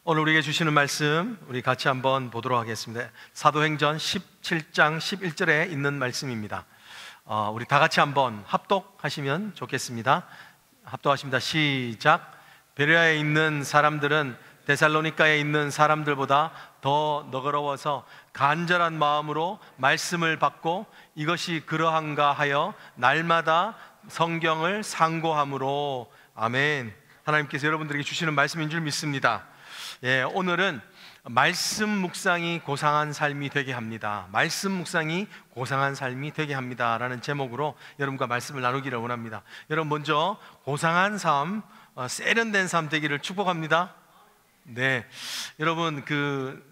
오늘 우리에게 주시는 말씀 우리 같이 한번 보도록 하겠습니다. 사도행전 17장 11절에 있는 말씀입니다. 우리 다 같이 한번 합독하시면 좋겠습니다. 합독하십니다. 시작. 베레아에 있는 사람들은 데살로니가에 있는 사람들보다 더 너그러워서 간절한 마음으로 말씀을 받고 이것이 그러한가 하여 날마다 성경을 상고함으로. 아멘. 하나님께서 여러분들에게 주시는 말씀인 줄 믿습니다. 오늘은 말씀 묵상이 고상한 삶이 되게 합니다. 말씀 묵상이 고상한 삶이 되게 합니다 라는 제목으로 여러분과 말씀을 나누기를 원합니다. 여러분, 먼저 고상한 삶, 세련된 삶 되기를 축복합니다. 네, 여러분,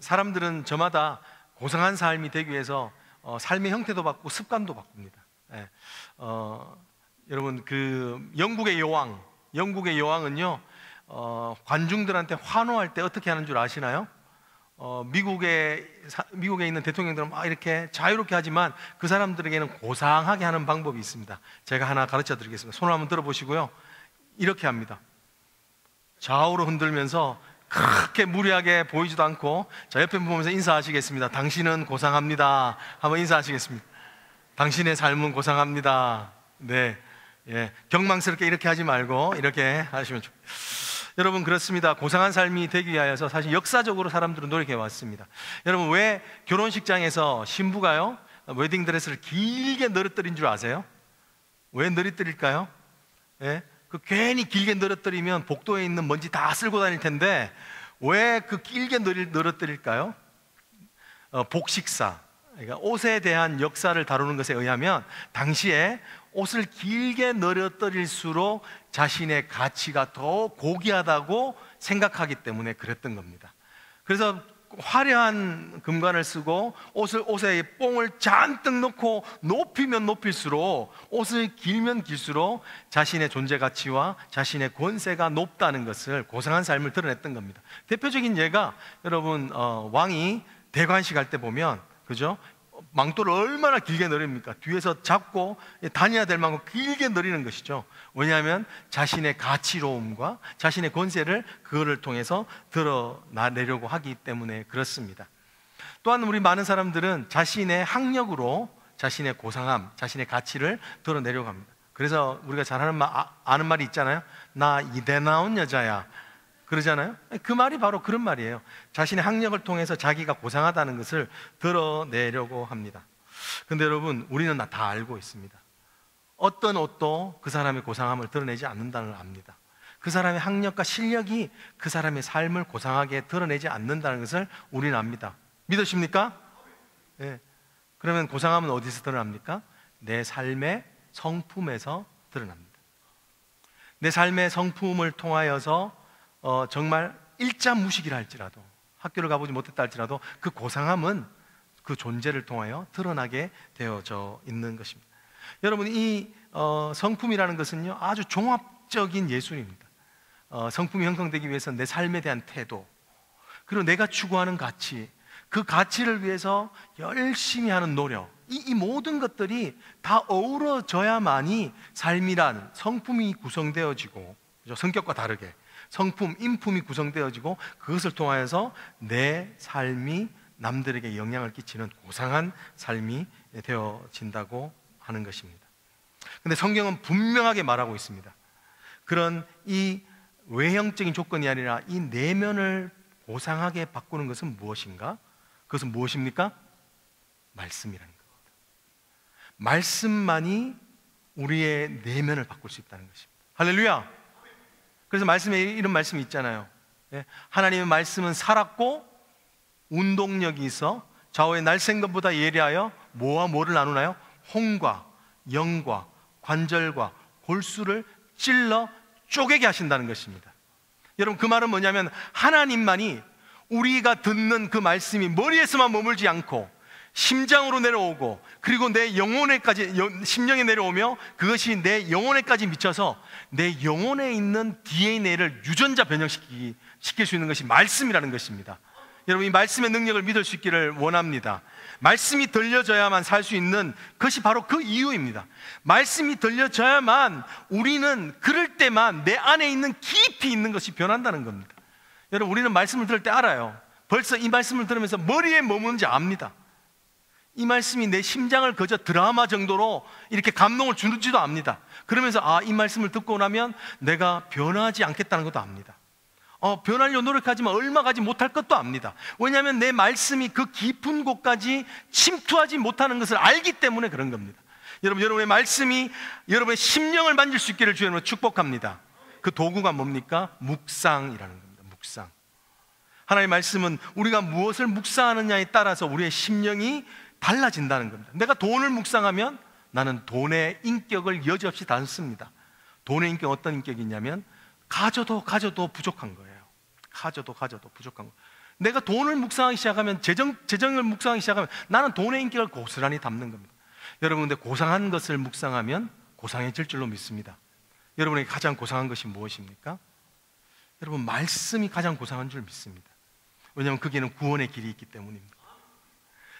사람들은 저마다 고상한 삶이 되기 위해서 삶의 형태도 바꾸고 습관도 바꿉니다. 여러분, 영국의 여왕은요, 관중들한테 환호할 때 어떻게 하는 줄 아시나요? 미국에 있는 대통령들은 막 이렇게 자유롭게 하지만 그 사람들에게는 고상하게 하는 방법이 있습니다. 제가 하나 가르쳐 드리겠습니다. 손을 한번 들어보시고요. 이렇게 합니다. 좌우로 흔들면서 그렇게 무리하게 보이지도 않고, 자, 옆에 보면서 인사하시겠습니다. 당신은 고상합니다. 한번 인사하시겠습니다. 당신의 삶은 고상합니다. 네, 경망스럽게 이렇게 하지 말고 이렇게 하시면 좋겠습니다. 여러분, 그렇습니다. 고상한 삶이 되기 위하여서 사실 역사적으로 사람들은 노력해 왔습니다. 여러분, 왜 결혼식장에서 신부가요 웨딩드레스를 길게 늘어뜨린 줄 아세요? 왜 늘어뜨릴까요? 괜히 길게 늘어뜨리면 복도에 있는 먼지 다 쓸고 다닐 텐데 왜 길게 늘어뜨릴까요? 복식사, 그러니까 옷에 대한 역사를 다루는 것에 의하면 당시에 옷을 길게 늘어뜨릴수록 자신의 가치가 더 고귀하다고 생각하기 때문에 그랬던 겁니다. 그래서 화려한 금관을 쓰고 옷에 뽕을 잔뜩 넣고 높이면 높일수록, 옷을 길면 길수록 자신의 존재 가치와 자신의 권세가 높다는 것을, 고상한 삶을 드러냈던 겁니다. 대표적인 예가, 여러분, 왕이 대관식 할 때 보면, 그죠? 망토를 얼마나 길게 내립니까? 뒤에서 잡고 다녀야 될 만큼 길게 내리는 것이죠. 왜냐하면 자신의 가치로움과 자신의 권세를 그거를 통해서 드러내려고 하기 때문에 그렇습니다. 또한 우리 많은 사람들은 자신의 학력으로 자신의 고상함, 자신의 가치를 드러내려고 합니다. 그래서 우리가 잘 아는 말이 있잖아요. 나 이대 나온 여자야, 그러잖아요. 그 말이 바로 그런 말이에요. 자신의 학력을 통해서 자기가 고상하다는 것을 드러내려고 합니다. 근데 여러분, 우리는 다 알고 있습니다. 어떤 옷도 그 사람의 고상함을 드러내지 않는다는 걸 압니다. 그 사람의 학력과 실력이 그 사람의 삶을 고상하게 드러내지 않는다는 것을 우리는 압니다. 믿으십니까? 네. 그러면 고상함은 어디서 드러납니까? 내 삶의 성품에서 드러납니다. 내 삶의 성품을 통하여서 정말 일자무식이라 할지라도, 학교를 가보지 못했다 할지라도 그 고상함은 그 존재를 통하여 드러나게 되어져 있는 것입니다. 여러분, 이 성품이라는 것은요 아주 종합적인 예술입니다. 성품이 형성되기 위해서는 내 삶에 대한 태도, 그리고 내가 추구하는 가치, 그 가치를 위해서 열심히 하는 노력, 이 모든 것들이 다 어우러져야만이 삶이란 성품이 구성되어지고, 그죠? 성격과 다르게 성품, 인품이 구성되어지고, 그것을 통하여서 내 삶이 남들에게 영향을 끼치는 고상한 삶이 되어진다고 하는 것입니다. 그런데 성경은 분명하게 말하고 있습니다. 그런 이 외형적인 조건이 아니라 이 내면을 고상하게 바꾸는 것은 무엇인가? 그것은 무엇입니까? 말씀이라는 겁니다. 말씀만이 우리의 내면을 바꿀 수 있다는 것입니다. 할렐루야! 그래서 말씀에 이런 말씀이 있잖아요. 하나님의 말씀은 살았고 운동력이 있어 좌우의 날쌘 것보다 예리하여 뭐와 뭐를 나누나요? 혼과 영과 관절과 골수를 찔러 쪼개게 하신다는 것입니다. 여러분, 그 말은 뭐냐면 하나님만이 우리가 듣는 그 말씀이 머리에서만 머물지 않고 심장으로 내려오고, 그리고 내 영혼에까지, 심령에 내려오며 그것이 내 영혼에까지 미쳐서 내 영혼에 있는 DNA를 유전자 변형시킬 수 있는 것이 말씀이라는 것입니다. 여러분, 이 말씀의 능력을 믿을 수 있기를 원합니다. 말씀이 들려져야만 살 수 있는 것이 바로 그 이유입니다. 말씀이 들려져야만 우리는 그럴 때만 내 안에 있는 깊이 있는 것이 변한다는 겁니다. 여러분, 우리는 말씀을 들을 때 알아요. 벌써 이 말씀을 들으면서 머리에 머무는지 압니다. 이 말씀이 내 심장을 거저 드라마 정도로 이렇게 감동을 주는지도 압니다. 그러면서 이 말씀을 듣고 나면 내가 변하지 않겠다는 것도 압니다. 변하려고 노력하지만 얼마 가지 못할 것도 압니다. 왜냐하면 내 말씀이 그 깊은 곳까지 침투하지 못하는 것을 알기 때문에 그런 겁니다. 여러분, 여러분의 말씀이 여러분의 심령을 만질 수 있기를 주님으로 축복합니다. 그 도구가 뭡니까? 묵상이라는 겁니다. 묵상. 하나님의 말씀은 우리가 무엇을 묵상하느냐에 따라서 우리의 심령이 달라진다는 겁니다. 내가 돈을 묵상하면 나는 돈의 인격을 여지없이 닮습니다. 돈의 인격은 어떤 인격이냐면 가져도 부족한 거예요. 가져도 부족한 거. 내가 돈을 묵상하기 시작하면 재정을 묵상하기 시작하면 나는 돈의 인격을 고스란히 담는 겁니다. 여러분, 근데 고상한 것을 묵상하면 고상해질 줄로 믿습니다. 여러분에게 가장 고상한 것이 무엇입니까? 여러분, 말씀이 가장 고상한 줄 믿습니다. 왜냐하면 거기에는 구원의 길이 있기 때문입니다.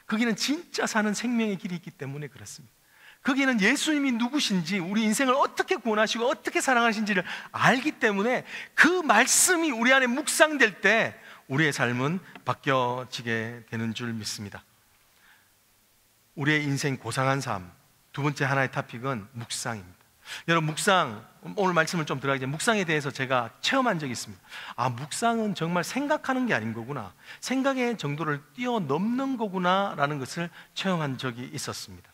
거기는 진짜 사는 생명의 길이 있기 때문에 그렇습니다. 거기는 예수님이 누구신지, 우리 인생을 어떻게 구원하시고 어떻게 사랑하신지를 알기 때문에 그 말씀이 우리 안에 묵상될 때 우리의 삶은 바뀌어지게 되는 줄 믿습니다. 우리의 인생 고상한 삶, 두 번째 하나의 토픽은 묵상입니다. 여러분, 묵상, 오늘 말씀을 좀 들어가기 전에 묵상에 대해서 제가 체험한 적이 있습니다. 묵상은 정말 생각하는 게 아닌 거구나, 생각의 정도를 뛰어넘는 거구나 라는 것을 체험한 적이 있었습니다.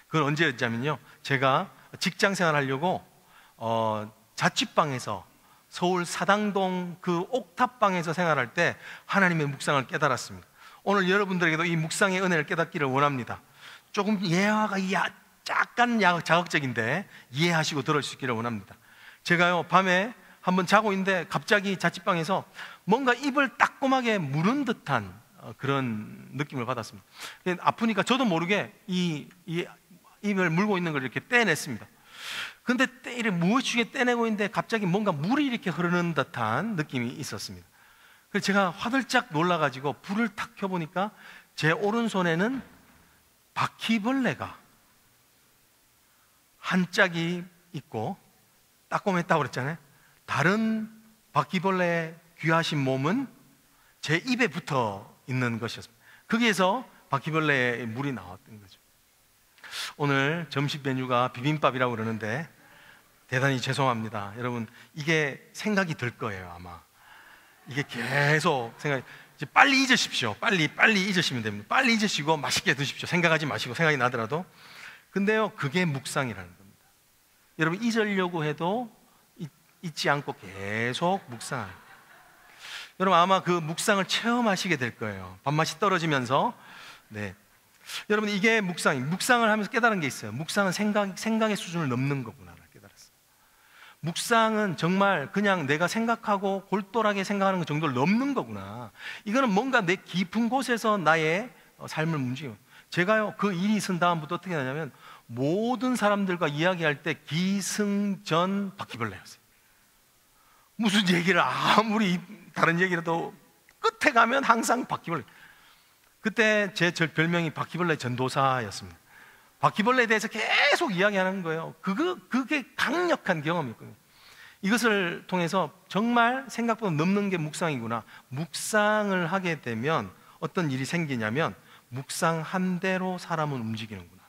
그건 언제였냐면요, 제가 직장 생활하려고 자취방에서 서울 사당동 그 옥탑방에서 생활할 때 하나님의 묵상을 깨달았습니다. 오늘 여러분들에게도 이 묵상의 은혜를 깨닫기를 원합니다. 조금 예화가 약간 자극적인데 이해하시고 들을 수 있기를 원합니다. 제가요, 밤에 한번 자고 있는데 갑자기 자취방에서 뭔가 입을 따끔하게 무는 듯한 그런 느낌을 받았습니다. 아프니까 저도 모르게 이 입을 물고 있는 걸 이렇게 떼냈습니다. 근데 무엇이게 떼내고 있는데 갑자기 뭔가 물이 이렇게 흐르는 듯한 느낌이 있었습니다. 그래서 제가 화들짝 놀라가지고 불을 탁 켜보니까 제 오른손에는 바퀴벌레가 한 짝이 있고, 따끔했다고 그랬잖아요. 다른 바퀴벌레의 귀하신 몸은 제 입에 붙어 있는 것이었습니다. 거기에서 바퀴벌레의 물이 나왔던 거죠. 오늘 점심 메뉴가 비빔밥이라고 그러는데 대단히 죄송합니다. 여러분, 이게 생각이 들 거예요. 아마 이게 계속 이제 빨리 잊으십시오. 빨리 잊으시면 됩니다. 빨리 잊으시고 맛있게 드십시오. 생각하지 마시고, 생각이 나더라도. 근데요, 그게 묵상이라는 겁니다. 여러분, 잊으려고 해도 잊지 않고 계속 묵상하는 거예요. 여러분, 아마 그 묵상을 체험하시게 될 거예요. 밥맛이 떨어지면서. 네. 여러분, 이게 묵상을 하면서 깨달은 게 있어요. 묵상은 생각의 수준을 넘는 거구나 깨달았어요. 묵상은 정말 그냥 내가 생각하고 골똘하게 생각하는 것 정도를 넘는 거구나. 이거는 뭔가 내 깊은 곳에서 나의 삶을 움직여요. 제가요, 그 일이 있은 다음부터 어떻게 하냐면 모든 사람들과 이야기할 때 기승전 바퀴벌레였어요. 무슨 얘기를 아무리 다른 얘기라도 끝에 가면 항상 바퀴벌레. 그때 제 별명이 바퀴벌레 전도사였습니다. 바퀴벌레에 대해서 계속 이야기하는 거예요. 그게 강력한 경험이었거든요. 이것을 통해서 정말 생각보다 넘는 게 묵상이구나. 묵상을 하게 되면 어떤 일이 생기냐면 묵상한 대로 사람은 움직이는구나.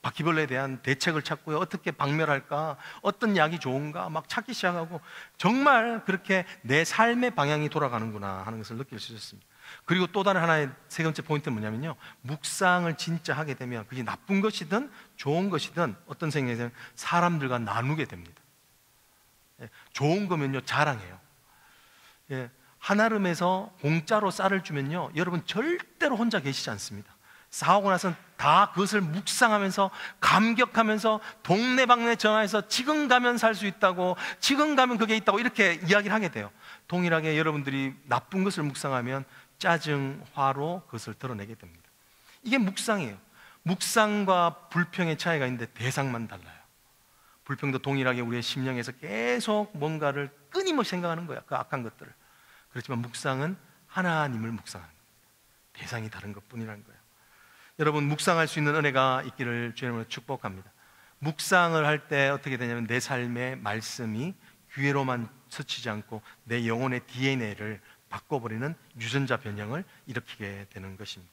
바퀴벌레에 대한 대책을 찾고요. 어떻게 박멸할까? 어떤 약이 좋은가? 막 찾기 시작하고 정말 그렇게 내 삶의 방향이 돌아가는구나 하는 것을 느낄 수 있었습니다. 그리고 또 다른 하나의 세 번째 포인트는 뭐냐면요, 묵상을 진짜 하게 되면 그게 나쁜 것이든 좋은 것이든 어떤 생각이냐면 사람들과 나누게 됩니다. 좋은 거면요 자랑해요. 한아름에서 공짜로 쌀을 주면요, 여러분 절대로 혼자 계시지 않습니다. 싸우고 나서는 다 그것을 묵상하면서 감격하면서 동네방네 전화해서 지금 가면 살 수 있다고, 지금 가면 그게 있다고 이렇게 이야기를 하게 돼요. 동일하게 여러분들이 나쁜 것을 묵상하면 짜증, 화로 그것을 드러내게 됩니다. 이게 묵상이에요. 묵상과 불평의 차이가 있는데 대상만 달라요. 불평도 동일하게 우리의 심령에서 계속 뭔가를 끊임없이 생각하는 거야, 그 악한 것들을. 그렇지만 묵상은 하나님을 묵상하는 거예요. 대상이 다른 것뿐이라는 거예요. 여러분, 묵상할 수 있는 은혜가 있기를 주님으로 축복합니다. 묵상을 할 때 어떻게 되냐면 내 삶의 말씀이 귀에로만 스치지 않고 내 영혼의 DNA를 바꿔버리는 유전자 변형을 일으키게 되는 것입니다.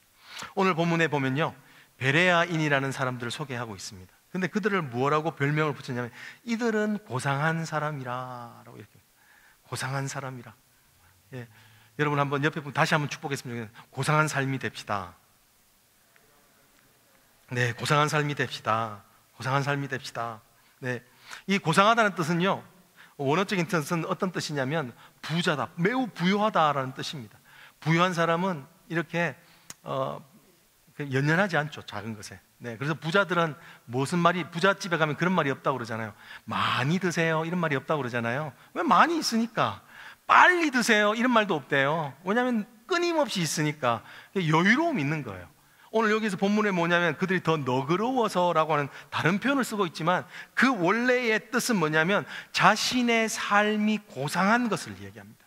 오늘 본문에 보면요, 베레아인이라는 사람들을 소개하고 있습니다. 근데 그들을 뭐라고 별명을 붙였냐면 이들은 고상한 사람이라고, 이렇게 고상한 사람이라. 예. 여러분 한번 옆에 분 다시 한번 축복했으면 좋겠어요. 고상한 삶이 됩시다. 네, 고상한 삶이 됩시다. 고상한 삶이 됩시다. 네, 이 고상하다는 뜻은요, 원어적인 뜻은 어떤 뜻이냐면 부자다, 매우 부유하다라는 뜻입니다. 부유한 사람은 이렇게 연연하지 않죠, 작은 것에. 네, 그래서 부자들은 무슨 말이, 부잣집에 가면 그런 말이 없다고 그러잖아요. 많이 드세요 이런 말이 없다고 그러잖아요. 왜? 많이 있으니까. 빨리 드세요 이런 말도 없대요. 왜냐하면 끊임없이 있으니까 여유로움이 있는 거예요. 오늘 여기서 본문에 뭐냐면 그들이 더 너그러워서라고 하는 다른 표현을 쓰고 있지만 그 원래의 뜻은 뭐냐면 자신의 삶이 고상한 것을 얘기합니다.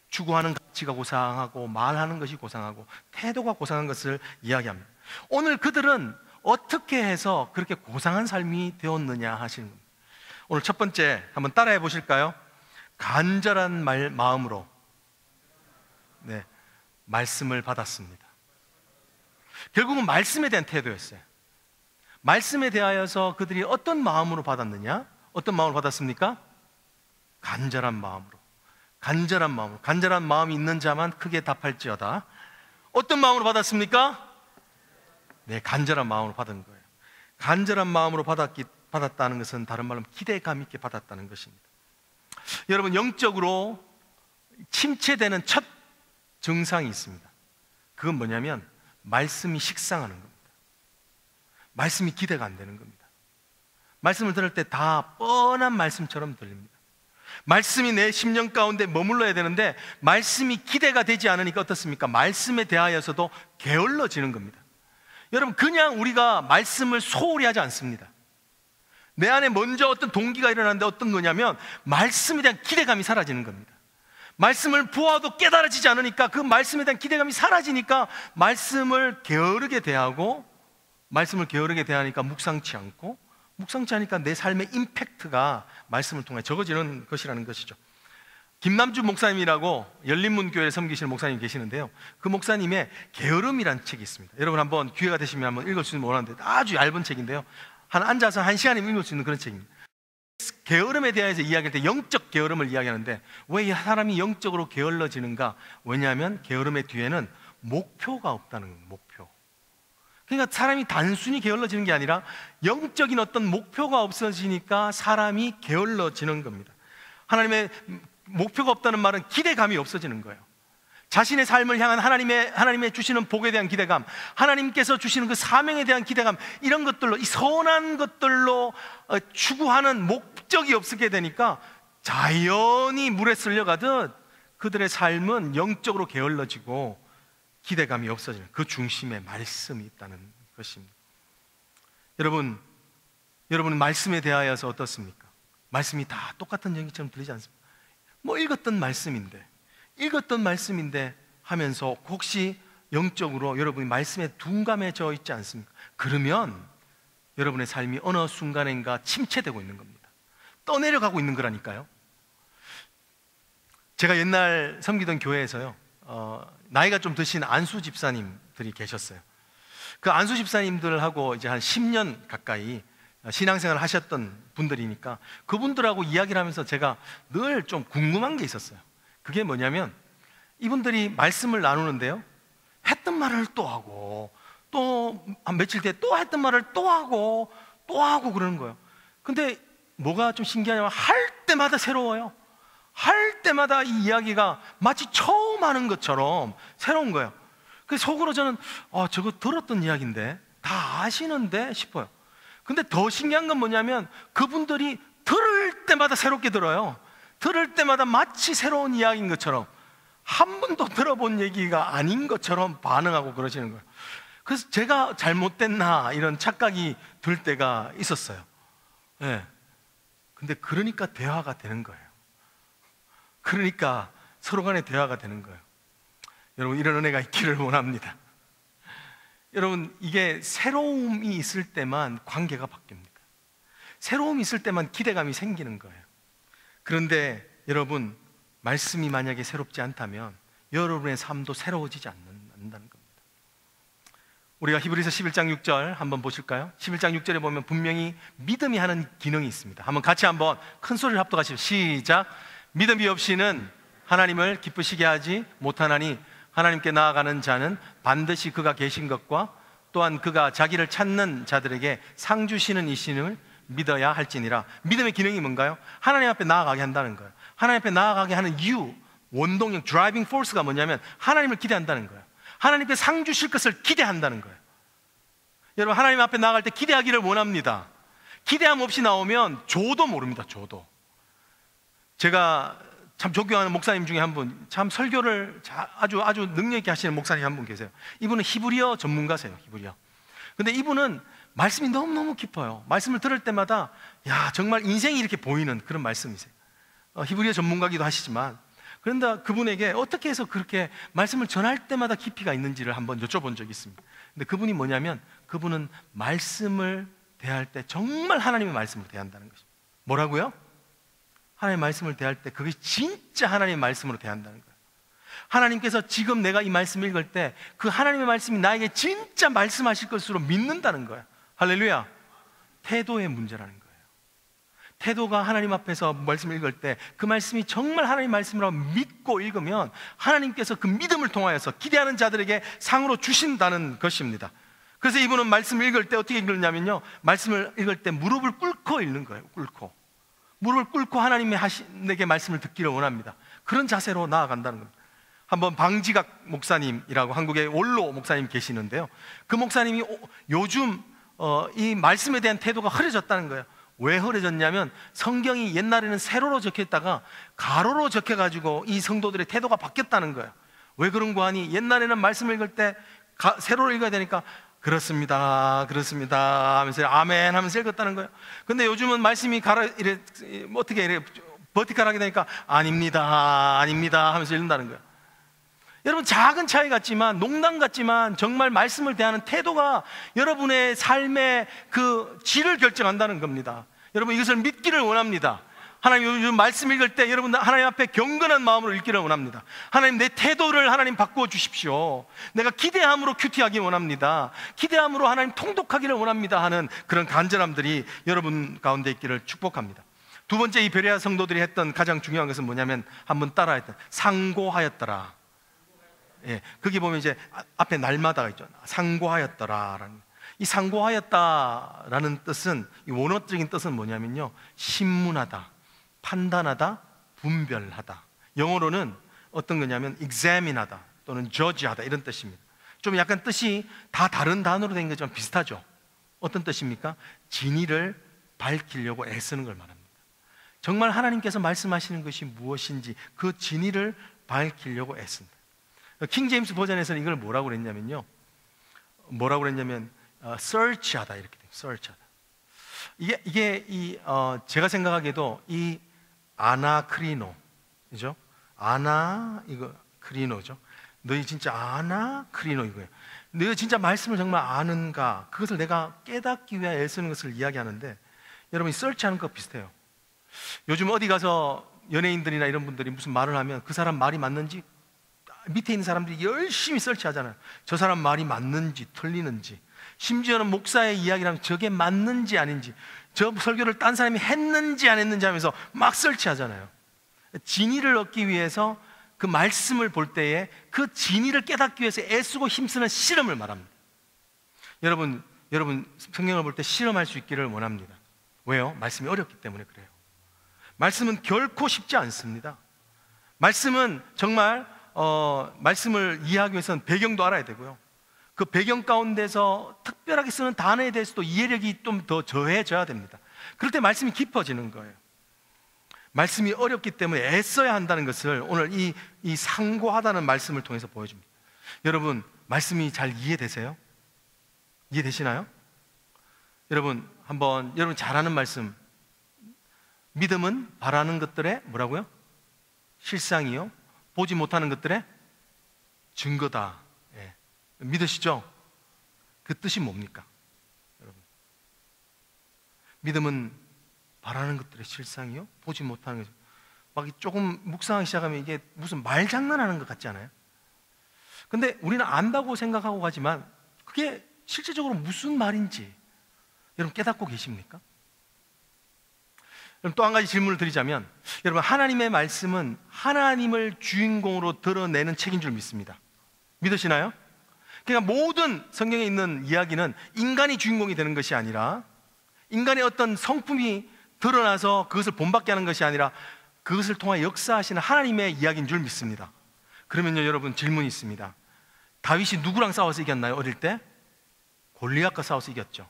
추구하는 가치가 고상하고 말하는 것이 고상하고 태도가 고상한 것을 이야기합니다. 오늘 그들은 어떻게 해서 그렇게 고상한 삶이 되었느냐 하시는 겁니다. 오늘 첫 번째 한번 따라해 보실까요? 간절한 마음으로, 네, 말씀을 받았습니다. 결국은 말씀에 대한 태도였어요. 말씀에 대하여서 그들이 어떤 마음으로 받았느냐? 어떤 마음으로 받았습니까? 간절한 마음으로. 간절한 마음으로. 간절한 마음이 있는 자만 크게 답할지어다. 어떤 마음으로 받았습니까? 네, 간절한 마음으로 받은 거예요. 간절한 마음으로 받았다는 것은 다른 말로 기대감 있게 받았다는 것입니다. 여러분, 영적으로 침체되는 첫 증상이 있습니다. 그건 뭐냐면 말씀이 식상하는 겁니다. 말씀이 기대가 안 되는 겁니다. 말씀을 들을 때 다 뻔한 말씀처럼 들립니다. 말씀이 내 심령 가운데 머물러야 되는데 말씀이 기대가 되지 않으니까 어떻습니까? 말씀에 대하여서도 게을러지는 겁니다. 여러분, 그냥 우리가 말씀을 소홀히 하지 않습니다. 내 안에 먼저 어떤 동기가 일어나는데 어떤 거냐면 말씀에 대한 기대감이 사라지는 겁니다. 말씀을 보아도 깨달아지지 않으니까 그 말씀에 대한 기대감이 사라지니까 말씀을 게으르게 대하고, 말씀을 게으르게 대하니까 묵상치 않고, 묵상치 않으니까 내 삶의 임팩트가 말씀을 통해 적어지는 것이라는 것이죠. 김남주 목사님이라고 열린문교회를 섬기시는 목사님 계시는데요, 그 목사님의 게으름이라는 책이 있습니다. 여러분 한번 기회가 되시면 한번 읽을 수 있는 원하는데 아주 얇은 책인데요, 앉아서 1시간이면 읽을 수 있는 그런 책입니다. 게으름에 대해서 이야기할 때 영적 게으름을 이야기하는데 왜 이 사람이 영적으로 게을러지는가? 왜냐하면 게으름의 뒤에는 목표가 없다는 거예요. 목표. 그러니까 사람이 단순히 게을러지는 게 아니라 영적인 어떤 목표가 없어지니까 사람이 게을러지는 겁니다. 하나님의 목표가 없다는 말은 기대감이 없어지는 거예요. 자신의 삶을 향한 하나님의 주시는 복에 대한 기대감, 하나님께서 주시는 그 사명에 대한 기대감, 이런 것들로, 이 선한 것들로 추구하는 목적이 없게 되니까 자연히 물에 쓸려가듯 그들의 삶은 영적으로 게을러지고 기대감이 없어지는, 그 중심에 말씀이 있다는 것입니다. 여러분 말씀에 대하여서 어떻습니까? 말씀이 다 똑같은 연기처럼 들리지 않습니까? 뭐 읽었던 말씀인데 하면서 혹시 영적으로 여러분이 말씀에 둔감해져 있지 않습니까? 그러면 여러분의 삶이 어느 순간인가 침체되고 있는 겁니다. 떠내려가고 있는 거라니까요. 제가 옛날 섬기던 교회에서요, 나이가 좀 드신 안수 집사님들이 계셨어요. 그 안수 집사님들하고 이제 한 10년 가까이 신앙생활을 하셨던 분들이니까 그분들하고 이야기를 하면서 제가 늘 좀 궁금한 게 있었어요. 그게 뭐냐면 이분들이 말씀을 나누는데요, 했던 말을 또 하고, 또 한 며칠 뒤에 또 했던 말을 또 하고 그러는 거예요. 근데 뭐가 좀 신기하냐면 할 때마다 새로워요. 할 때마다 이 이야기가 마치 처음 하는 것처럼 새로운 거예요. 그래서 속으로 저는 저거 들었던 이야기인데 다 아시는데 싶어요. 근데 더 신기한 건 뭐냐면 그분들이 들을 때마다 새롭게 들어요. 들을 때마다 마치 새로운 이야기인 것처럼, 한 번도 들어본 얘기가 아닌 것처럼 반응하고 그러시는 거예요. 그래서 제가 잘못됐나 이런 착각이 들 때가 있었어요. 네. 근데 그러니까 대화가 되는 거예요. 그러니까 서로 간에 대화가 되는 거예요. 여러분, 이런 은혜가 있기를 원합니다. 여러분, 이게 새로움이 있을 때만 관계가 바뀝니다. 새로움이 있을 때만 기대감이 생기는 거예요. 그런데 여러분, 말씀이 만약에 새롭지 않다면 여러분의 삶도 새로워지지 않는다는 겁니다. 우리가 히브리서 11장 6절 한번 보실까요? 11장 6절에 보면 분명히 믿음이 하는 기능이 있습니다. 한번 같이 한번 큰 소리를 합독하시죠. 시작. 믿음이 없이는 하나님을 기쁘시게 하지 못하나니 하나님께 나아가는 자는 반드시 그가 계신 것과 또한 그가 자기를 찾는 자들에게 상 주시는 이심을 믿어야 할지니라. 믿음의 기능이 뭔가요? 하나님 앞에 나아가게 한다는 거예요. 하나님 앞에 나아가게 하는 이유, 원동력, 드라이빙 포스가 뭐냐면 하나님을 기대한다는 거예요. 하나님께 상 주실 것을 기대한다는 거예요. 여러분, 하나님 앞에 나아갈 때 기대하기를 원합니다. 기대함 없이 나오면 조도 모릅니다. 조도. 제가 참 존경하는 목사님 중에 한 분, 참 설교를 아주 능력 있게 하시는 목사님 한 분 계세요. 이분은 히브리어 전문가세요. 히브리어. 근데 이분은 말씀이 너무너무 깊어요. 말씀을 들을 때마다 야, 정말 인생이 이렇게 보이는 그런 말씀이세요. 히브리어 전문가기도 하시지만, 그런데 그분에게 어떻게 해서 그렇게 말씀을 전할 때마다 깊이가 있는지를 한번 여쭤본 적이 있습니다. 근데 그분이 뭐냐면, 그분은 말씀을 대할 때 정말 하나님의 말씀을 대한다는 것입니다. 뭐라고요? 하나님의 말씀을 대할 때 그게 진짜 하나님의 말씀으로 대한다는 거예요. 하나님께서 지금 내가 이 말씀을 읽을 때 그 하나님의 말씀이 나에게 진짜 말씀하실 것으로 믿는다는 거예요. 할렐루야. 태도의 문제라는 거예요. 태도가 하나님 앞에서 말씀을 읽을 때 그 말씀이 정말 하나님의 말씀이라고 믿고 읽으면 하나님께서 그 믿음을 통하여서 기대하는 자들에게 상으로 주신다는 것입니다. 그래서 이분은 말씀을 읽을 때 어떻게 읽느냐면요, 말씀을 읽을 때 무릎을 꿇고 읽는 거예요. 무릎을 꿇고 하나님에게 말씀을 듣기를 원합니다. 그런 자세로 나아간다는 겁니다. 한번 방지각 목사님이라고 한국의 원로 목사님 계시는데요, 그 목사님이 요즘 이 말씀에 대한 태도가 흐려졌다는 거예요. 왜 흐려졌냐면, 성경이 옛날에는 세로로 적혀있다가 가로로 적혀가지고 이 성도들의 태도가 바뀌었다는 거예요. 왜 그런 거 하니? 옛날에는 말씀을 읽을 때 세로로 읽어야 되니까 그렇습니다 하면서 아멘 하면서 읽었다는 거예요. 근데 요즘은 말씀이 어떻게 이래 버티컬하게 되니까 아닙니다 하면서 읽는다는 거예요. 여러분, 작은 차이 같지만, 농담 같지만 정말 말씀을 대하는 태도가 여러분의 삶의 그 질을 결정한다는 겁니다. 여러분, 이것을 믿기를 원합니다. 하나님, 요즘 말씀 읽을 때 여러분 하나님 앞에 경건한 마음으로 읽기를 원합니다. 하나님, 내 태도를 하나님 바꾸어 주십시오. 내가 기대함으로 큐티하기 원합니다. 기대함으로 하나님 통독하기를 원합니다 하는 그런 간절함들이 여러분 가운데 있기를 축복합니다. 두 번째, 이 베레아 성도들이 했던 가장 중요한 것은 뭐냐면, 한번 따라했던 상고하였더라. 예, 거기 보면 이제 앞에 날마다가 있죠. 상고하였더라라는. 이 상고하였다라는 뜻은, 이 원어적인 뜻은 뭐냐면요, 신문하다, 판단하다, 분별하다. 영어로는 어떤 거냐면 examine하다 또는 judge하다, 이런 뜻입니다. 좀 약간 뜻이 다 다른 단어로 된 거지만 비슷하죠. 어떤 뜻입니까? 진리를 밝히려고 애쓰는 걸 말합니다. 정말 하나님께서 말씀하시는 것이 무엇인지 그 진리를 밝히려고 애쓴다. 킹 제임스 버전에서는 이걸 뭐라고 그랬냐면요, search하다, 이렇게 돼요. search하다. 이게 제가 생각하기에도 이 아나크리노, 그죠? 크리노죠. 너희 진짜 아나크리노 이거예요. 너희 진짜 말씀을 정말 아는가? 그것을 내가 깨닫기 위해 애쓰는 것을 이야기하는데, 여러분이 search하는 것 비슷해요. 요즘 어디 가서 연예인들이나 이런 분들이 무슨 말을 하면 그 사람 말이 맞는지 밑에 있는 사람들이 열심히 설치하잖아요. 저 사람 말이 맞는지 틀리는지, 심지어는 목사의 이야기를 하면 저게 맞는지 아닌지, 저 설교를 딴 사람이 했는지 안 했는지 하면서 막 설치하잖아요. 진리를 얻기 위해서 그 말씀을 볼 때에 그 진리를 깨닫기 위해서 애쓰고 힘쓰는 실험을 말합니다. 여러분 성경을 볼 때 실험할 수 있기를 원합니다. 왜요? 말씀이 어렵기 때문에 그래요. 말씀은 결코 쉽지 않습니다. 말씀은 정말 말씀을 이해하기 위해서는 배경도 알아야 되고요, 그 배경 가운데서 특별하게 쓰는 단어에 대해서도 이해력이 좀 더 더해져야 됩니다. 그럴 때 말씀이 깊어지는 거예요. 말씀이 어렵기 때문에 애써야 한다는 것을 오늘 이 상고하다는 말씀을 통해서 보여줍니다. 여러분, 말씀이 잘 이해되세요? 이해되시나요? 여러분, 한번 여러분 잘 아는 말씀, 믿음은 바라는 것들의 뭐라고요? 실상이요, 보지 못하는 것들의 증거다. 예. 믿으시죠? 그 뜻이 뭡니까? 여러분, 믿음은 바라는 것들의 실상이요, 보지 못하는 것. 막 조금 묵상하기 시작하면 이게 무슨 말장난하는 것 같지 않아요? 근데 우리는 안다고 생각하고 가지만 그게 실제적으로 무슨 말인지 여러분 깨닫고 계십니까? 그럼 또 한 가지 질문을 드리자면, 여러분, 하나님의 말씀은 하나님을 주인공으로 드러내는 책인 줄 믿습니다. 믿으시나요? 그러니까 모든 성경에 있는 이야기는 인간이 주인공이 되는 것이 아니라, 인간의 어떤 성품이 드러나서 그것을 본받게 하는 것이 아니라 그것을 통해 역사하시는 하나님의 이야기인 줄 믿습니다. 그러면요, 여러분, 질문이 있습니다. 다윗이 누구랑 싸워서 이겼나요? 어릴 때? 골리앗과 싸워서 이겼죠.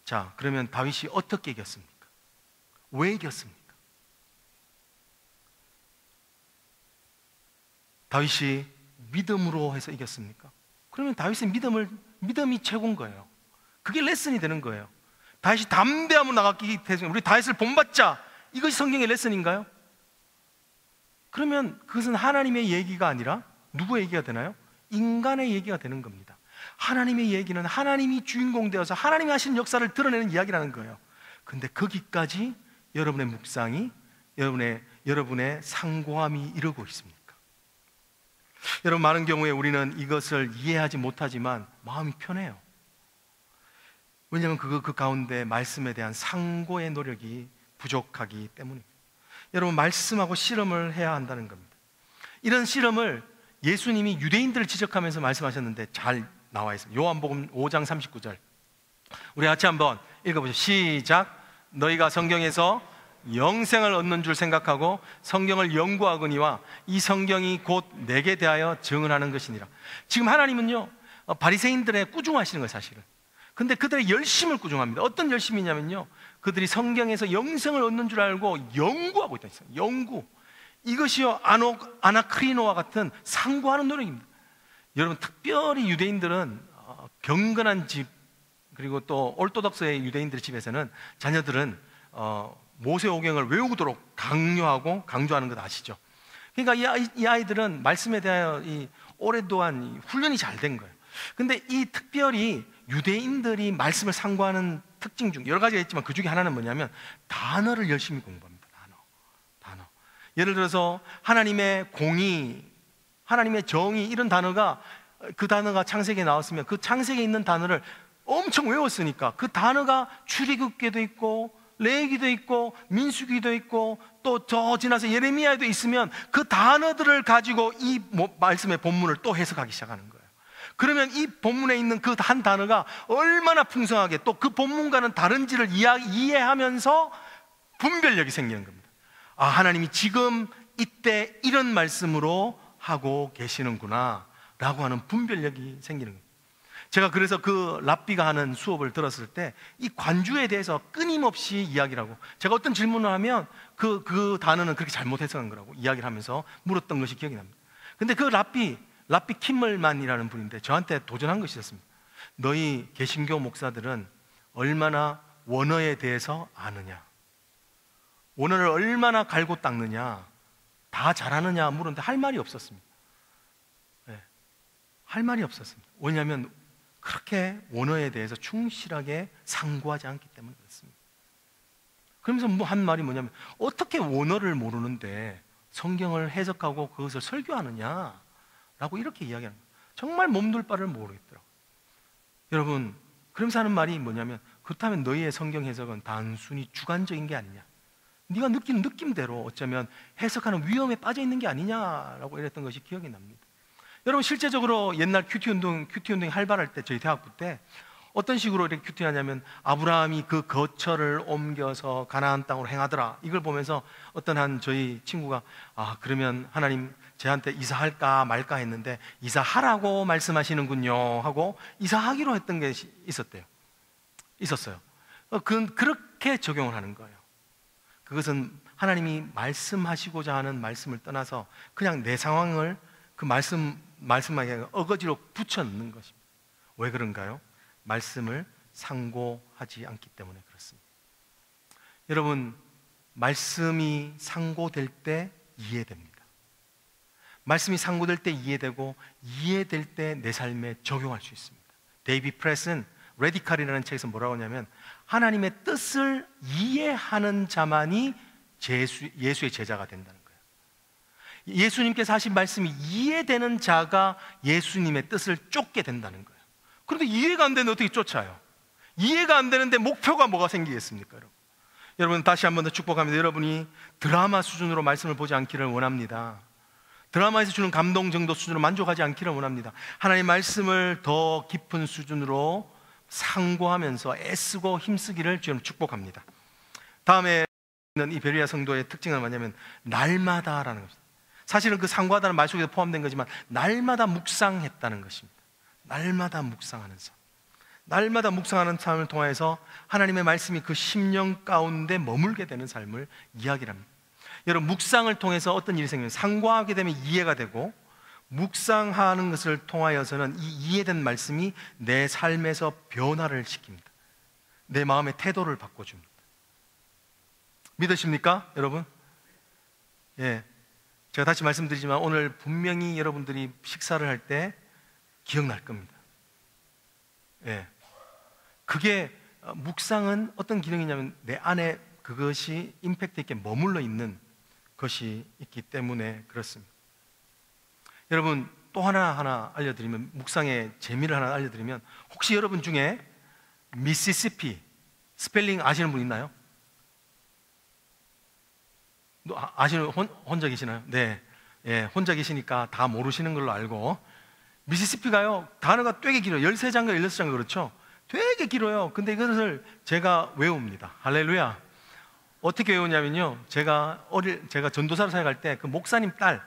자, 그러면 다윗이 어떻게 이겼습니까? 왜 이겼습니까? 다윗이 믿음으로 해서 이겼습니까? 그러면 다윗의 믿음이 최고인 거예요. 그게 레슨이 되는 거예요. 다윗이 담대함으로 나갔기 때문에 우리 다윗을 본받자, 이것이 성경의 레슨인가요? 그러면 그것은 하나님의 얘기가 아니라 누구의 얘기가 되나요? 인간의 얘기가 되는 겁니다. 하나님의 얘기는 하나님이 주인공 되어서 하나님이 하신 역사를 드러내는 이야기라는 거예요. 근데 거기까지 여러분의 묵상이, 여러분의 상고함이 이르고 있습니까? 여러분, 많은 경우에 우리는 이것을 이해하지 못하지만 마음이 편해요. 왜냐하면 그 가운데 말씀에 대한 상고의 노력이 부족하기 때문입니다. 여러분, 말씀하고 실험을 해야 한다는 겁니다. 이런 실험을 예수님이 유대인들을 지적하면서 말씀하셨는데 잘 나와 있습니다. 요한복음 5장 39절, 우리 같이 한번 읽어보죠. 시작. 너희가 성경에서 영생을 얻는 줄 생각하고 성경을 연구하거니와 이 성경이 곧 내게 대하여 증언하는 것이니라. 지금 하나님은요, 바리새인들의 꾸중하시는 거예요, 사실은. 근데 그들의 열심을 꾸중합니다. 어떤 열심이냐면요, 그들이 성경에서 영생을 얻는 줄 알고 연구하고 있다 했어요. 연구. 이것이요, 아나크리노와 같은 상고하는 노력입니다. 여러분, 특별히 유대인들은 경건한 집, 그리고 또 올토독스의 유대인들의 집에서는 자녀들은 모세오경을 외우도록 강요하고 강조하는 것 아시죠? 그러니까 이 아이들은 말씀에 대하여 오랫동안 훈련이 잘 된 거예요. 근데 이 특별히 유대인들이 말씀을 상고하는 특징 중 여러 가지가 있지만 그 중에 하나는 뭐냐면 단어를 열심히 공부합니다. 단어. 예를 들어서 하나님의 공의, 하나님의 정의, 이런 단어가, 그 단어가 창세기에 나왔으면 그 창세기에 있는 단어를 엄청 외웠으니까 그 단어가 출애굽기도 있고 레위기도 있고 민수기도 있고 또 저 지나서 예레미야에도 있으면 그 단어들을 가지고 이 말씀의 본문을 또 해석하기 시작하는 거예요. 그러면 이 본문에 있는 그 한 단어가 얼마나 풍성하게 또 그 본문과는 다른지를 이해하면서 분별력이 생기는 겁니다. 아, 하나님이 지금 이때 이런 말씀으로 하고 계시는구나 라고 하는 분별력이 생기는 겁니다. 제가 그래서 그 랍비가 하는 수업을 들었을 때 이 관주에 대해서 끊임없이 이야기를 하고, 제가 어떤 질문을 하면 그 단어는 그렇게 잘못 해석한 거라고 이야기를 하면서 물었던 것이 기억이 납니다. 근데 그 랍비 킴멀만이라는 분인데 저한테 도전한 것이 있었습니다. 너희 개신교 목사들은 얼마나 원어에 대해서 아느냐, 원어를 얼마나 갈고 닦느냐, 다 잘하느냐 물었는데 할 말이 없었습니다. 네, 할 말이 없었습니다. 왜냐하면 그렇게 원어에 대해서 충실하게 상고하지 않기 때문에 그렇습니다. 그러면서 뭐 한 말이 뭐냐면, 어떻게 원어를 모르는데 성경을 해석하고 그것을 설교하느냐 라고 이렇게 이야기하는 거예요. 정말 몸둘 바를 모르겠더라고요. 여러분, 그러면서 하는 말이 뭐냐면, 그렇다면 너희의 성경 해석은 단순히 주관적인 게 아니냐, 네가 느끼는 느낌대로 어쩌면 해석하는 위험에 빠져 있는 게 아니냐라고 이랬던 것이 기억이 납니다. 여러분, 실제적으로 옛날 큐티운동이 활발할 때, 저희 대학부 때 어떤 식으로 이렇게 큐티하냐면, 아브라함이 그 거처를 옮겨서 가나안 땅으로 행하더라, 이걸 보면서 어떤 한 저희 친구가, 아, 그러면 하나님 저한테 이사할까 말까 했는데 이사하라고 말씀하시는군요 하고 이사하기로 했던 게 있었어요. 그렇게 적용을 하는 거예요. 그것은 하나님이 말씀하시고자 하는 말씀을 떠나서 그냥 내 상황을 그 말씀하게 어거지로 붙여넣는 것입니다. 왜 그런가요? 말씀을 상고하지 않기 때문에 그렇습니다. 여러분, 말씀이 상고될 때 이해됩니다. 말씀이 상고될 때 이해되고, 이해될 때 내 삶에 적용할 수 있습니다. 데이비 프레스는 레디칼이라는 책에서 뭐라고 하냐면, 하나님의 뜻을 이해하는 자만이 예수의 제자가 된다는 거예요. 예수님께서 하신 말씀이 이해되는 자가 예수님의 뜻을 쫓게 된다는 거예요. 그런데 이해가 안 되는데 어떻게 쫓아요? 이해가 안 되는데 목표가 뭐가 생기겠습니까? 여러분 다시 한 번 더 축복합니다. 여러분이 드라마 수준으로 말씀을 보지 않기를 원합니다. 드라마에서 주는 감동 정도 수준으로 만족하지 않기를 원합니다. 하나님의 말씀을 더 깊은 수준으로 상고하면서 애쓰고 힘쓰기를 주님 축복합니다. 다음에 있는 이 베레아 성도의 특징은 뭐냐면 날마다라는 것입니다. 사실은 그 상고하다는 말 속에도 포함된 거지만 날마다 묵상했다는 것입니다. 날마다 묵상하는 삶, 날마다 묵상하는 삶을 통해서 하나님의 말씀이 그 심령 가운데 머물게 되는 삶을 이야기를 합니다. 여러분 묵상을 통해서 어떤 일이 생기면 상고하게 되면 이해가 되고, 묵상하는 것을 통하여서는 이 이해된 말씀이 내 삶에서 변화를 시킵니다. 내 마음의 태도를 바꿔줍니다. 믿으십니까 여러분? 예, 제가 다시 말씀드리지만 오늘 분명히 여러분들이 식사를 할 때 기억날 겁니다. 예, 그게 묵상은 어떤 기능이냐면 내 안에 그것이 임팩트 있게 머물러 있는 것이 있기 때문에 그렇습니다. 여러분 또 하나 알려드리면, 묵상의 재미를 하나 알려드리면, 혹시 여러분 중에 미시시피 스펠링 아시는 분 있나요? 아시는 혼자 계시나요? 네, 예, 혼자 계시니까 다 모르시는 걸로 알고, 미시시피가요 단어가 되게 길어요. 13장과 16장 그렇죠? 되게 길어요. 근데 이것을 제가 외웁니다. 할렐루야. 어떻게 외우냐면요, 제가 전도사로 사역할 때 그 목사님 딸,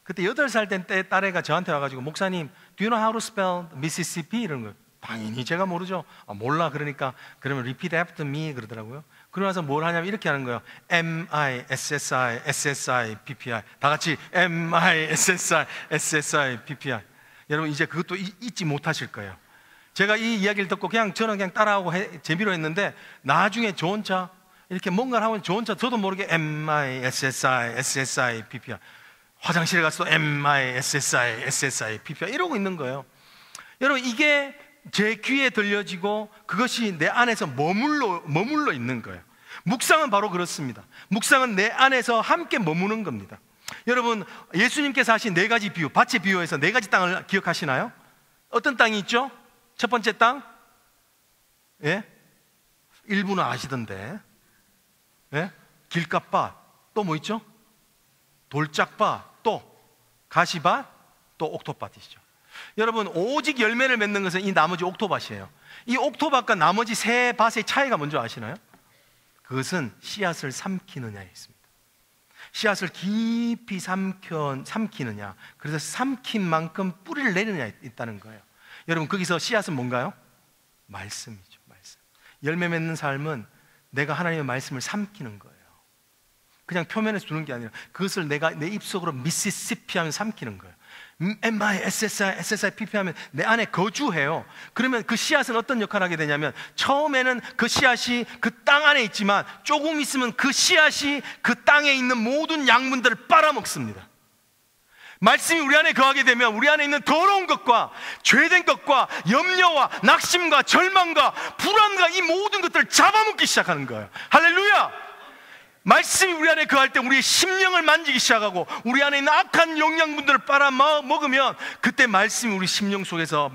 그때 8살 된 때 딸애가 저한테 와가지고, 목사님 do you know how to spell Mississippi? 이런 거. 당연히 제가 모르죠. 몰라. 그러니까 그러면 repeat after me 그러더라고요. 그러고 나서 뭘 하냐면 이렇게 하는 거예요. M-I-S-S-I S-S-I P-P-I. 다 같이 M-I-S-S-I S-S-I P-P-I. 여러분 이제 그것도 잊지 못하실 거예요. 제가 이 이야기를 듣고 저는 그냥 따라하고 재미로 했는데, 나중에 저 혼자 이렇게 뭔가를 하고 저 혼자 저도 모르게 M-I-S-S-I S-S-I P-P-I, 화장실에 가서 M-I-S-S-I S-S-I P-P-I 이러고 있는 거예요. 여러분 이게 제 귀에 들려지고 그것이 내 안에서 머물러 있는 거예요. 묵상은 바로 그렇습니다. 묵상은 내 안에서 함께 머무는 겁니다. 여러분 예수님께서 하신 4가지 비유, 밭의 비유에서 4가지 땅을 기억하시나요? 어떤 땅이 있죠? 첫 번째 땅, 예? 일부는 아시던데, 예? 길가밭, 또 뭐 있죠? 돌짝밭, 또 가시밭, 또 옥토밭이죠. 여러분 오직 열매를 맺는 것은 이 나머지 옥토밭이에요. 이 옥토밭과 나머지 세 밭의 차이가 뭔지 아시나요? 그것은 씨앗을 삼키느냐에 있습니다. 씨앗을 깊이 삼키느냐, 그래서 삼킨 만큼 뿌리를 내느냐에 있다는 거예요. 여러분 거기서 씨앗은 뭔가요? 말씀이죠. 말씀. 열매 맺는 삶은 내가 하나님의 말씀을 삼키는 거예요. 그냥 표면에서 두는 게 아니라 그것을 내가 내 입속으로 미시시피 하면 삼키는 거예요. M-I-S-S-I S-S-I-P-P 하면 내 안에 거주해요. 그러면 그 씨앗은 어떤 역할을 하게 되냐면, 처음에는 그 씨앗이 그 땅 안에 있지만 조금 있으면 그 씨앗이 그 땅에 있는 모든 양분들을 빨아먹습니다. 말씀이 우리 안에 거하게 되면 우리 안에 있는 더러운 것과 죄된 것과 염려와 낙심과 절망과 불안과 이 모든 것들을 잡아먹기 시작하는 거예요. 할렐루야! 말씀이 우리 안에 거할 때 우리의 심령을 만지기 시작하고 우리 안에 있는 악한 영양분들을 빨아먹으면 그때 말씀이 우리 심령 속에서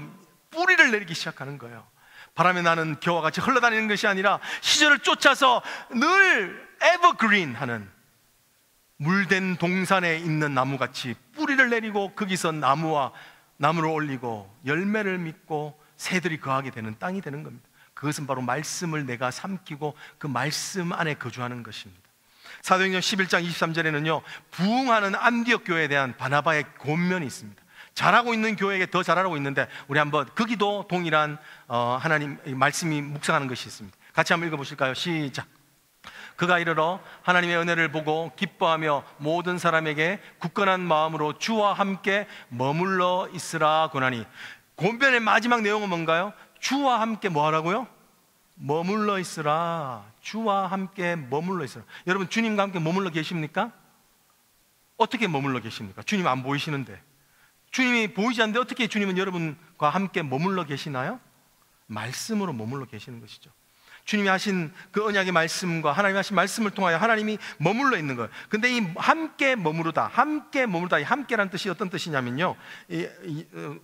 뿌리를 내리기 시작하는 거예요. 바람에 나는 겨와 같이 흘러다니는 것이 아니라 시절을 쫓아서 늘 에버그린 하는 물된 동산에 있는 나무같이 뿌리를 내리고 거기서 나무를 올리고 열매를 맺고 새들이 거하게 되는 땅이 되는 겁니다. 그것은 바로 말씀을 내가 삼키고 그 말씀 안에 거주하는 것입니다. 사도행전 11장 23절에는요 부흥하는 안디옥 교회에 대한 바나바의 권면이 있습니다. 잘하고 있는 교회에게 더 잘하고 있는데, 우리 한번 거기도 동일한 하나님 말씀이 묵상하는 것이 있습니다. 같이 한번 읽어보실까요? 시작. 그가 이르러 하나님의 은혜를 보고 기뻐하며 모든 사람에게 굳건한 마음으로 주와 함께 머물러 있으라 권하니. 권변의 마지막 내용은 뭔가요? 주와 함께 뭐 하라고요? 머물러 있으라. 주와 함께 머물러 있으라. 여러분 주님과 함께 머물러 계십니까? 어떻게 머물러 계십니까? 주님 안 보이시는데, 주님이 보이지 않는데 어떻게 주님은 여러분과 함께 머물러 계시나요? 말씀으로 머물러 계시는 것이죠. 주님이 하신 그 언약의 말씀과 하나님이 하신 말씀을 통하여 하나님이 머물러 있는 거예요. 근데 이 함께 머무르다, 함께 머무르다, 이 함께란 뜻이 어떤 뜻이냐면요,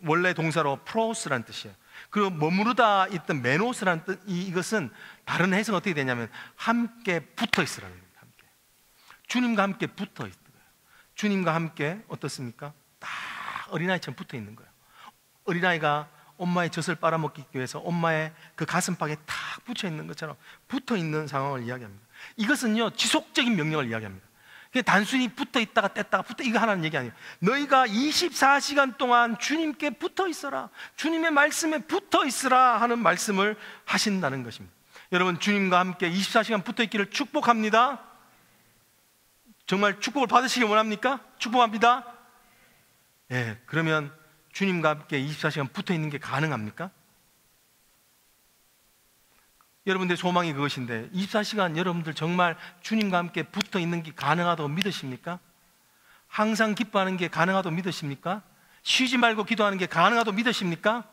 원래 동사로 프로스라는 뜻이에요. 그리고 머무르다 있던 메노스라는 뜻, 이것은 다른 해석은 어떻게 되냐면 함께 붙어 있으라는 겁니다. 함께. 주님과 함께 붙어 있는 거예요. 주님과 함께 어떻습니까? 딱 어린아이처럼 붙어 있는 거예요. 어린아이가 엄마의 젖을 빨아먹기 위해서 엄마의 그 가슴팍에 탁 붙여 있는 것처럼 붙어 있는 상황을 이야기합니다. 이것은요, 지속적인 명령을 이야기합니다. 그냥 단순히 붙어 있다가 뗐다가 붙어, 이거 하나는 얘기 아니에요. 너희가 24시간 동안 주님께 붙어 있어라, 주님의 말씀에 붙어 있으라 하는 말씀을 하신다는 것입니다. 여러분, 주님과 함께 24시간 붙어 있기를 축복합니다. 정말 축복을 받으시기 원합니까? 축복합니다. 예, 그러면 주님과 함께 24시간 붙어 있는 게 가능합니까? 여러분들의 소망이 그것인데 24시간 여러분들 정말 주님과 함께 붙어 있는 게 가능하다고 믿으십니까? 항상 기뻐하는 게 가능하다고 믿으십니까? 쉬지 말고 기도하는 게 가능하다고 믿으십니까?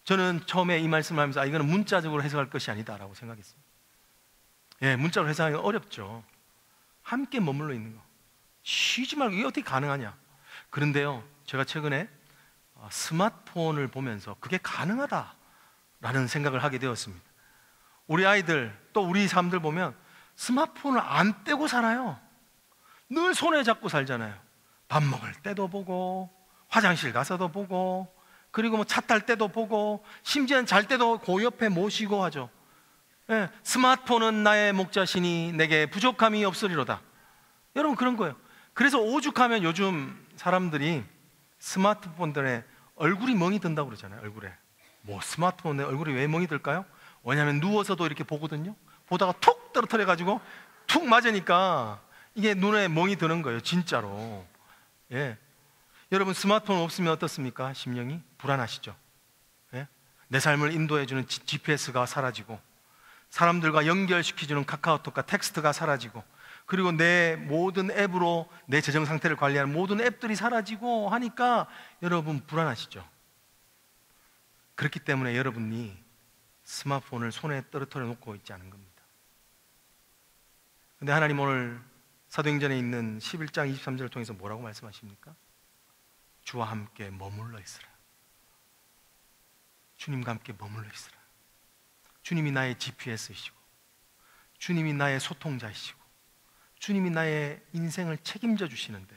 저는 처음에 이 말씀을 하면서 이거는 문자적으로 해석할 것이 아니다라고 생각했습니다. 예, 문자로 해석하기가 어렵죠. 함께 머물러 있는 거, 쉬지 말고, 이게 어떻게 가능하냐? 그런데요, 제가 최근에 스마트폰을 보면서 그게 가능하다라는 생각을 하게 되었습니다. 우리 아이들, 또 우리 사람들 보면 스마트폰을 안 떼고 살아요. 늘 손에 잡고 살잖아요. 밥 먹을 때도 보고, 화장실 가서도 보고, 그리고 뭐 차 탈 때도 보고, 심지어는 잘 때도 그 옆에 모시고 하죠. 예, 스마트폰은 나의 목자시니 내게 부족함이 없으리로다. 여러분, 그런 거예요. 그래서 오죽하면 요즘 사람들이 스마트폰들에 얼굴이 멍이 든다고 그러잖아요. 얼굴에 뭐 스마트폰에 얼굴이 왜 멍이 들까요? 왜냐하면 누워서도 이렇게 보거든요. 보다가 툭 떨어뜨려 가지고 툭 맞으니까 이게 눈에 멍이 드는 거예요, 진짜로. 예, 여러분, 스마트폰 없으면 어떻습니까? 심령이 불안하시죠? 예? 내 삶을 인도해주는 GPS가 사라지고, 사람들과 연결시켜주는 카카오톡과 텍스트가 사라지고, 그리고 내 모든 앱으로 내 재정 상태를 관리하는 모든 앱들이 사라지고 하니까 여러분 불안하시죠? 그렇기 때문에 여러분이 스마트폰을 손에 떨어뜨려 놓고 있지 않은 겁니다. 근데 하나님 오늘 사도행전에 있는 11장 23절을 통해서 뭐라고 말씀하십니까? 주와 함께 머물러 있으라. 주님과 함께 머물러 있으라. 주님이 나의 GPS이시고, 주님이 나의 소통자이시고, 주님이 나의 인생을 책임져 주시는데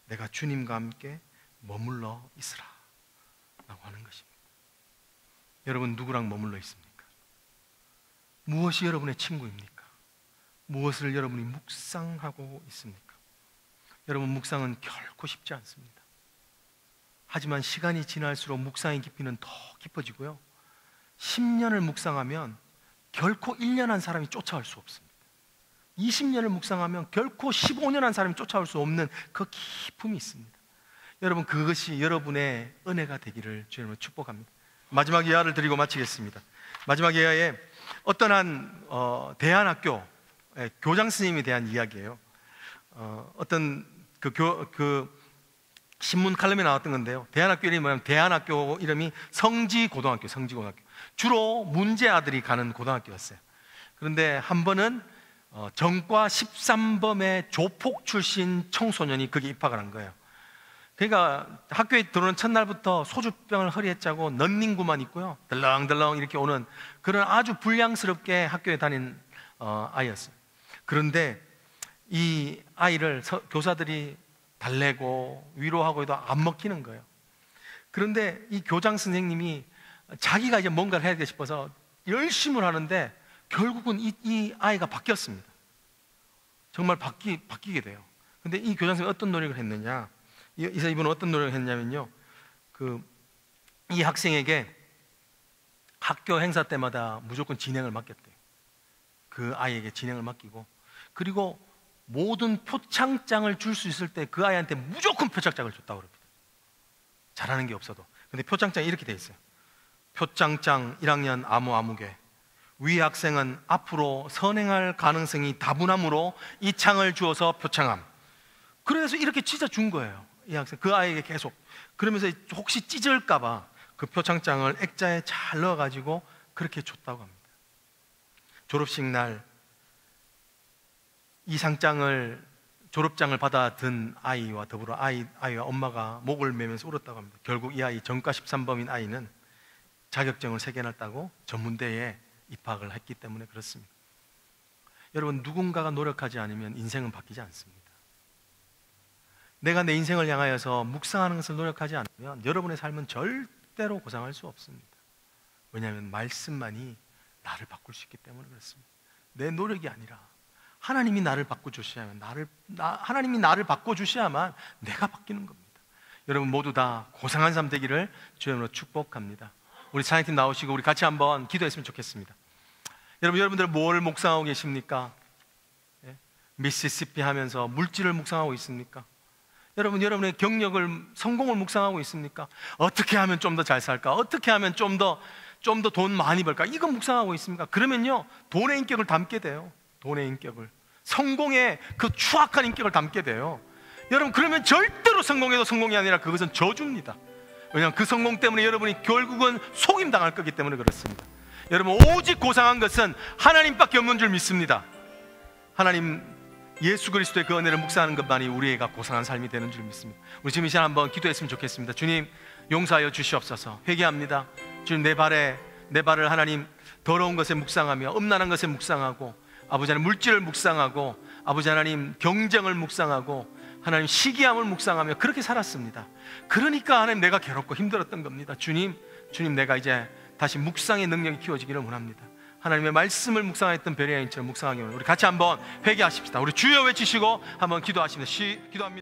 내가 주님과 함께 머물러 있으라 라고 하는 것입니다. 여러분, 누구랑 머물러 있습니까? 무엇이 여러분의 친구입니까? 무엇을 여러분이 묵상하고 있습니까? 여러분, 묵상은 결코 쉽지 않습니다. 하지만 시간이 지날수록 묵상의 깊이는 더 깊어지고요, 10년을 묵상하면 결코 1년 한 사람이 쫓아올 수 없습니다. 20년을 묵상하면 결코 15년 한 사람이 쫓아올 수 없는 그 기쁨이 있습니다. 여러분, 그것이 여러분의 은혜가 되기를 주님으로 축복합니다. 마지막 예화를 드리고 마치겠습니다. 마지막 예화에 어떤 한 대안학교 교장 스님에 대한 이야기예요. 어떤 그 신문 칼럼에 나왔던 건데요, 대안학교 이름이 뭐냐면, 대안학교 이름이 성지고등학교. 주로 문제 아들이 가는 고등학교였어요. 그런데 한 번은 전과 13범의 조폭 출신 청소년이 거기 입학을 한 거예요. 그러니까 학교에 들어오는 첫날부터 소주병을 허리에 짜고 넌닝구만 입고요, 덜렁덜렁 이렇게 오는 그런 아주 불량스럽게 학교에 다닌 아이였어요. 그런데 이 아이를 교사들이 달래고 위로하고 해도 안 먹히는 거예요. 그런데 이 교장 선생님이 자기가 이제 뭔가를 해야 되겠다 싶어서 열심히 하는데 결국은 이 아이가 바뀌었습니다. 정말 바뀌게 돼요. 근데 이 교장 선생님이 어떤 노력을 했느냐, 이분은 어떤 노력을 했냐면요, 이 학생에게 학교 행사 때마다 무조건 진행을 맡겼대요. 그 아이에게 진행을 맡기고, 그리고 모든 표창장을 줄 수 있을 때 그 아이한테 무조건 표창장을 줬다고 그럽니다. 잘하는 게 없어도. 근데 표창장이 이렇게 돼 있어요. 표창장 1학년 아무개. 위 학생은 앞으로 선행할 가능성이 다분하므로 이 창을 주어서 표창함. 그래서 이렇게 찢어 준 거예요, 이 학생. 그 아이에게 계속. 그러면서 혹시 찢을까 봐 그 표창장을 액자에 잘 넣어가지고 그렇게 줬다고 합니다. 졸업식 날 이 상장을, 졸업장을 받아든 아이와 더불어 아이와 엄마가 목을 매면서 울었다고 합니다. 결국 이 아이, 전과 13범인 아이는 자격증을 3개나 따고 전문대에 입학을 했기 때문에 그렇습니다. 여러분, 누군가가 노력하지 않으면 인생은 바뀌지 않습니다. 내가 내 인생을 향하여서 묵상하는 것을 노력하지 않으면 여러분의 삶은 절대로 고상할 수 없습니다. 왜냐하면 말씀만이 나를 바꿀 수 있기 때문에 그렇습니다. 내 노력이 아니라 하나님이 나를 바꿔주셔야만, 하나님이 나를 바꿔주셔야만 내가 바뀌는 겁니다. 여러분 모두 다 고상한 삶 되기를 주님으로 축복합니다. 우리 찬양팀 나오시고 우리 같이 한번 기도했으면 좋겠습니다. 여러분들 뭘 묵상하고 계십니까? 미시시피 하면서 물질을 묵상하고 있습니까? 여러분의 경력을, 성공을 묵상하고 있습니까? 어떻게 하면 좀 더 잘 살까? 어떻게 하면 좀 더 돈 많이 벌까? 이거 묵상하고 있습니까? 그러면요, 돈의 인격을 담게 돼요. 돈의 인격을, 성공의 그 추악한 인격을 담게 돼요. 여러분, 그러면 절대로 성공해도 성공이 아니라 그것은 저주입니다. 왜냐하면 그 성공 때문에 여러분이 결국은 속임당할 거기 때문에 그렇습니다. 여러분, 오직 고상한 것은 하나님밖에 없는 줄 믿습니다. 하나님 예수 그리스도의 그 은혜를 묵상하는 것만이 우리가 고상한 삶이 되는 줄 믿습니다. 우리 지금 이 시간 한번 기도했으면 좋겠습니다. 주님, 용서하여 주시옵소서. 회개합니다. 주님, 내 발을 하나님 더러운 것에 묵상하며 음란한 것에 묵상하고, 아버지 하나님 물질을 묵상하고, 아버지 하나님 경쟁을 묵상하고, 하나님 시기함을 묵상하며 그렇게 살았습니다. 그러니까 하나님 내가 괴롭고 힘들었던 겁니다. 주님, 내가 이제 다시 묵상의 능력이 키워지기를 원합니다. 하나님의 말씀을 묵상했던 베레아인처럼 묵상하기 원합니다. 우리 같이 한번 회개하십시다. 우리 주여 외치시고 한번 기도하십니다. 기도합니다.